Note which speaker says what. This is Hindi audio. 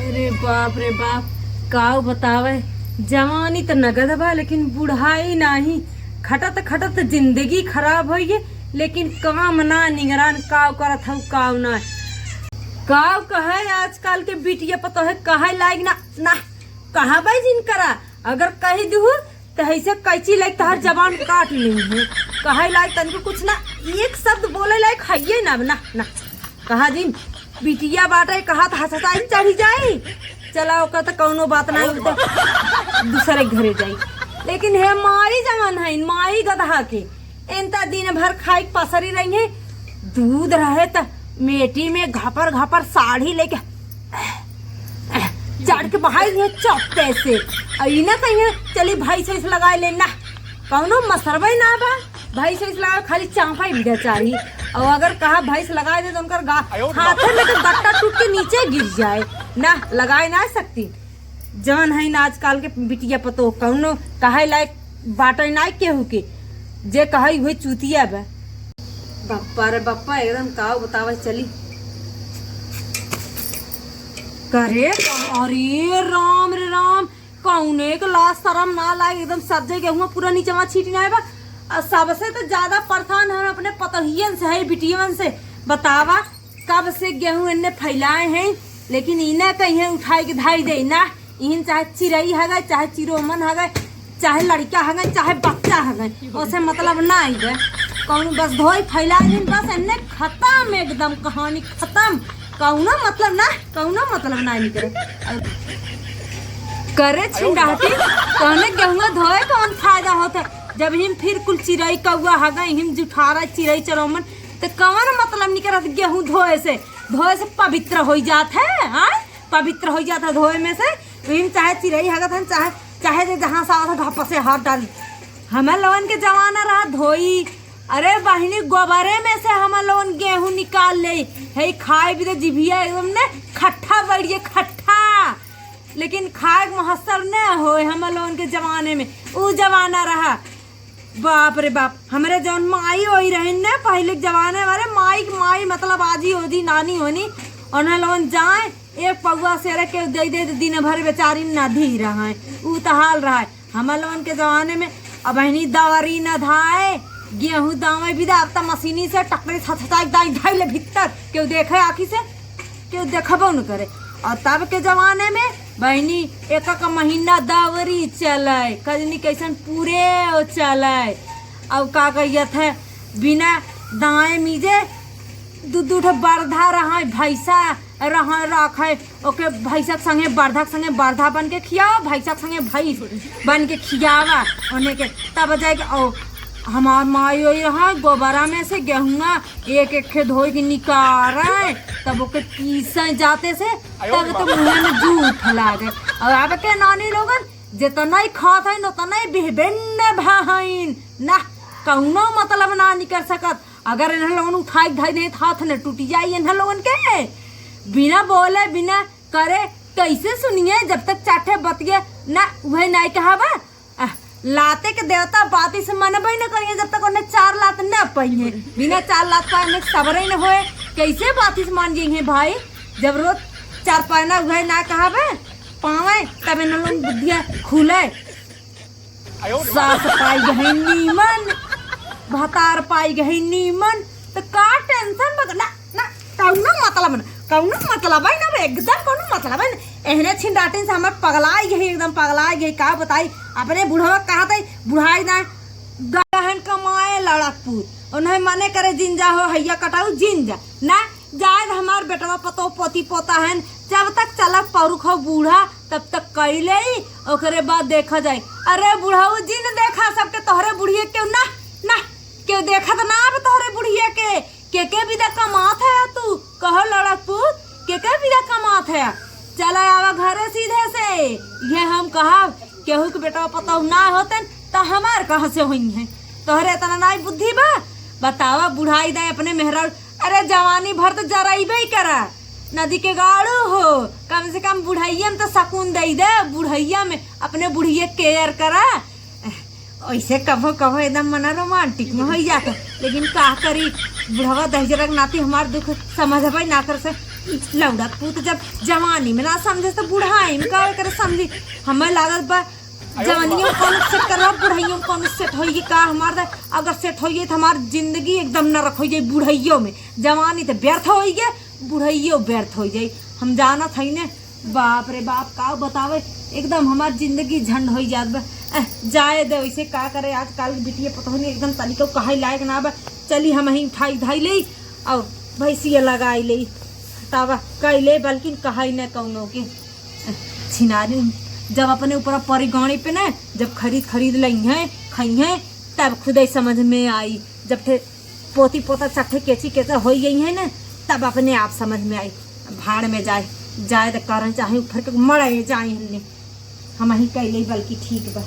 Speaker 1: अरे बाप रे बाप, काऊ बतावे। जवानी तो नगद बा लेकिन बुढ़ाई नहीं। खटत खटत जिंदगी खराब हो गई, लेकिन काम ना निगरान काव करत हूँ काव ना। काव कहे आजकल के बिटिया पता है कहे लायक ना ना कहा भाई जिन करा। अगर कही दू तो ऐसे कैची लायक तहर जबान काट ली है। कहे लायक तन कुछ ना, एक शब्द बोले लायक है ना ना ना। कहा जिन बिटिया बाटे कहा तो हंसाई चढ़ी जाए। चला ओकर तो कौनो बात नहीं, दूसरे घरे जाई। लेकिन है माई जवान है, माई गधा के एंता दिन भर खाई पसरी रही है। दूध रहे तो मेटी में घपर घपर साड़ी लेके चाट के बहाई दिए चौपे से। ना कहीं चली भाई से लगाए लेना, कौनो मसरबा ना बा। भाई से लगा खाली चांपा ही बिगड़ चाहिए। और अगर कहा भैंस लगाए दे तो उनका हाथ में तो गट्टा टूट के नीचे गिर जाए ना, लगाए ना सकती। जवन है ना आजकल के बिटिया पतो कौनो कहे लायक बाटे ना केहू के, जे कहे हुए चूतिया बा। बप्पा रे बप्पा एकदम काव बतावे चली करे। अरे राम रे राम, कौने के लाश शरम ना लाए। एकदम सज्जे गेहूं पूरा नीचे वहां छीटी ना बा। सबसे तो ज्यादा परेशान हम अपने पतोहियन से है, बिटियन से। बतावा कब से गेहूं इन्ने फैलाए हैं, लेकिन इन्हें कहीं उठाई के धाई दे ना। इन चाहे चिड़ई है, चाहे चिरोमन है, चाहे लड़का है, चाहे बच्चा है, उसे मतलब ना है। कौन बस धोई फैलाए दिन बस इन्ने खत्म, एकदम कहानी खत्म। कौनो मतलब ना, कौनो मतलब ना निकले करे छिंडाटी। कहने गेहूं धोए कौन फायदा होता जब हिम फिर कुल चिड़ई कौआ है हिम जुठारा चिड़ई चरोमन, तो कौन मतलब निकलत गेहूं धोए से। धोए से पवित्र हो जात है, पवित्र हो जाता है धोए में से। हिम चाहे चिड़ई है चाहे चाहे जहाँ से आता घाप से हाथ डाल। हमें लोगन के जमाना रहा धोई। अरे बहिनी गोबरे में से हम लोगन गेहूं निकाल ले है, खाए भी तो जिभिया एकदम ने खट्टा बढ़िए खट्टा। लेकिन खाए महसर न हो हम लोगन के जमाने में, वो जमाना रहा। बाप रे बाप, हमारे जौन माई होई रहे न पहले जमाने वाले, माई माई मतलब आजी होदी नानी होनी। और न लोगन जाए एक पगुआ से के दे दे दिन भर बेचारी न धी रहा है, ऊ तो हाल रहा है हम लोगन के जमाने में। अब बहनी दवरी न धाए गेहूं दावे भी अब तो मशीनी से टकरे ढाई ले भीतर क्यों देखे आखी से, क्यों देखबो न करे। और तब के जमाने में बहनी एक महीना दावरी चले, कजनी कैसन पूरे चले। अब का कहियत है बिना दाए मीजे दू बर्धा रहा भैंसा रहा रखे, ओके भैंसा संगे बर्धा संगे बर्धा बन के खियाओ, भैंसा संगे भैंस बन के खियावा उन्हें के। तब जाए हमार माई वही रहा गोबरा में से गेहूँ एक एक धोई के निकाल, तब ओके पीसे जाते से तब तो मुँह में जूठ लागे। और अब के नानी लोगन जितना ही खात है उतना ही बेहबेन भाइन ना, कौनो मतलब ना नहीं कर सकत। अगर इन्हें लोगन उठाई धाई नहीं हाथ न टूट जाये इन्हें लोगन के। बिना बोले बिना करे कैसे सुनिए, जब तक चाटे बतिए ना वही नहीं कहा बा। लाते के देवता बाती से मनबे न करिए जब तक उन्हें चार लात न पाइए। बिना चार लात पाए सबर ही न होए, कैसे बाती से मान जाइए भाई। जब रोज चार पाना वह ना कहा बे पावे तब इन लोग बुद्धिया खुले। सास पाई गई नीमन, भतार पाई गई नीमन, तो का टेंशन बगना ना। कौनो मतलब ना, कौनो मतलब है ना, एकदम कौनो मतलब है ना। एहने छिंडाटिन से हमें पगलाई गई, एकदम पगलाई गई। का बताई अपने बुढ़वा कहा था बुढ़ाई ना गहन कमाए लड़कपुर उन्हें मने करे जिंजा हो हैया कटाऊ जिंजा ना जाए। हमार बेटवा पतो पोती पोता है, जब तक चलक परुख हो बूढ़ा तब तक कैले ओकरे बाद देखा जाए। अरे बुढ़ाऊ जिन देखा सबके तोहरे बुढ़िए क्यों ना ना क्यों देखा तो ना अब तोहरे बुढ़िए के विदा कमात है। तू कहो लड़कपुर के विदा कमात है, चला आवा घरे सीधे से। ये हम कहा केहू के बेटा पता ना होते तो हमार कहाँ से हुई है। तोहरे इतना ना बुद्धि बा, बतावा बुढ़ाई दे अपने मेहरा। अरे जवानी भर तो जराइबे ही करा, नदी के गाड़ू हो, कम से कम बुढ़ैया में तो सकून दे दे। बुढ़ैया में अपने बुढ़िया केयर करा। ऐसे कभो कभो एकदम मना रोमांटिक में हो जाता, लेकिन का करी बुढ़वा दहजरक नाती हमार दुख समझ ना कर से। लौड़ा पूत जब जवानी में ना समझे तो बुढ़ाई में का करे समझी। हमें लागत बा जवानियों कौन सेट करो बुढ़ाइयों कौन सेट होइए का हमार अगर सेट होइए तो हमार जिंदगी एकदम न रख हो जाए बुढ़ाइयों में। जवानी तो व्यर्थ हो गए बुढ़ाइयों व्यर्थ हो जाए। हम जाना थी ने बाप रे बाप का बतावे एकदम हमार जिंदगी झंड हो जात बा। जाए दे वैसे का करे आजकल बिटिया पता नहीं एकदम तरीका कहे लायक ना बा। चली हम ही उठाई धाई ले और भैंसिया लगाई ले तब कैले बल्कि कहा न कौनों के छिनारी जब अपने ऊपर परिगणी पे ना जब खरीद लई हैं खाई हैं तब खुद ही समझ में आई। जब थे पोती पोता चट्ठे केची कैसे हो गई है ना तब अपने आप समझ में आई। भाड़ में जाए तो करन चाहे ऊपर के मरे जाए हम ही कैले बल्कि ठीक बा।